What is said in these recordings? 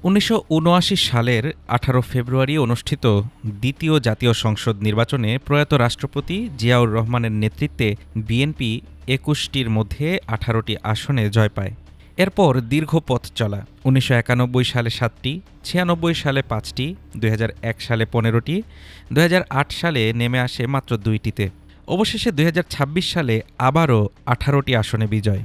১৯৭৯ সালের ১৮ ফেব্রুয়ারি অনুষ্ঠিত দ্বিতীয় জাতীয় সংসদ নির্বাচনে প্রয়াত রাষ্ট্রপতি জিয়াউর রহমানের নেতৃত্বে বিএনপি ২১টির মধ্যে ১৮টি আসনে জয় পায়। এরপর দীর্ঘ পথ চলা ১৯৯১ সালে ৭টি, ৯৬ সালে ৫টি, ২০০১ সালে ১৫টি, ২০০৮ সালে নেমে আসে মাত্র ২টিতে। অবশেষে ২০২৬ সালে আবারও ১৮টি আসনে বিজয়।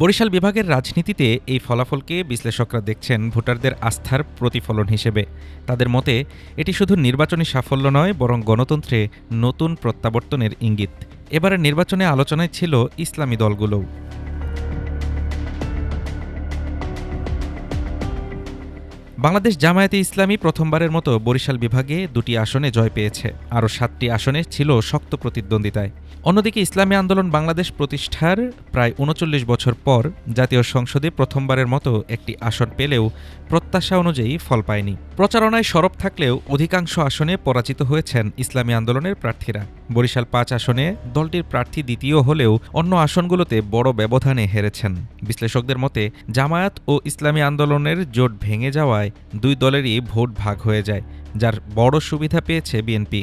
বরিশাল বিভাগের রাজনীতিতে এই ফলাফলকে বিশ্লেষকরা দেখছেন ভোটারদের আস্থার প্রতিফলন হিসেবে। তাদের মতে এটি শুধু নির্বাচনী সাফল্য নয়, বরং গণতন্ত্রে নতুন প্রত্যাবর্তনের ইঙ্গিত। এবারের নির্বাচনে আলোচনায় ছিল ইসলামী দলগুলোও। বাংলাদেশ জামায়াতে ইসলামী প্রথমবারের মতো বরিশাল বিভাগে ২টি আসনে জয় পেয়েছে, আরও ৭টি আসনে ছিল শক্ত প্রতিদ্বন্দ্বিতায়। অন্যদিকে ইসলামী আন্দোলন বাংলাদেশ প্রতিষ্ঠার প্রায় ৩৯ বছর পর জাতীয় সংসদে প্রথমবারের মতো একটি আসন পেলেও প্রত্যাশা অনুযায়ী ফল পায়নি। প্রচারণায় সরব থাকলেও অধিকাংশ আসনে পরাজিত হয়েছেন ইসলামী আন্দোলনের প্রার্থীরা। বরিশাল ৫ আসনে দলটির প্রার্থী দ্বিতীয় হলেও অন্য আসনগুলোতে বড় ব্যবধানে হেরেছেন। বিশ্লেষকদের মতে জামায়াত ও ইসলামী আন্দোলনের জোট ভেঙে যাওয়ায় দুই দলেরই ভোট ভাগ হয়ে যায়, যার বড় সুবিধা পেয়েছে বিএনপি।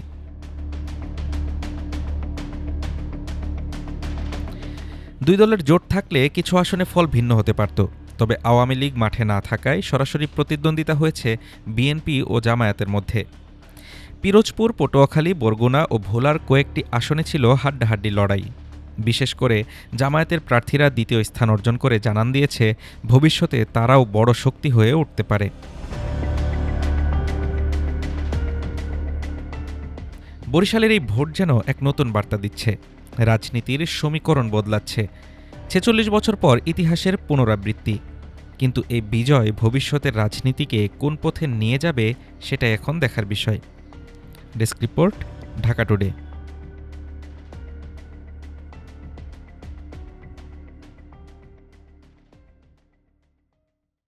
দুই দলের জোট থাকলে কিছু আসনে ফল ভিন্ন হতে পারত। তবে আওয়ামী লীগ মাঠে না থাকায় সরাসরি প্রতিদ্বন্দ্বিতা হয়েছে বিএনপি ও জামায়াতের মধ্যে। পিরোজপুর, পটুয়াখালী, বরগুনা ও ভোলার কয়েকটি আসনে ছিল হাড্ডাহাড্ডি লড়াই। বিশেষ করে জামায়াতের প্রার্থীরা দ্বিতীয় স্থান অর্জন করে জানান দিয়েছে ভবিষ্যতে তারাও বড় শক্তি হয়ে উঠতে পারে। বরিশালের এই ভোট যেন এক নতুন বার্তা দিচ্ছে। রাজনীতির সমীকরণ বদলাচ্ছে। ৪৬ বছর পর ইতিহাসের পুনরাবৃত্তি। কিন্তু এই বিজয় ভবিষ্যতের রাজনীতিকে কোন পথে নিয়ে যাবে সেটা এখন দেখার বিষয়। Desk report, Dhaka today.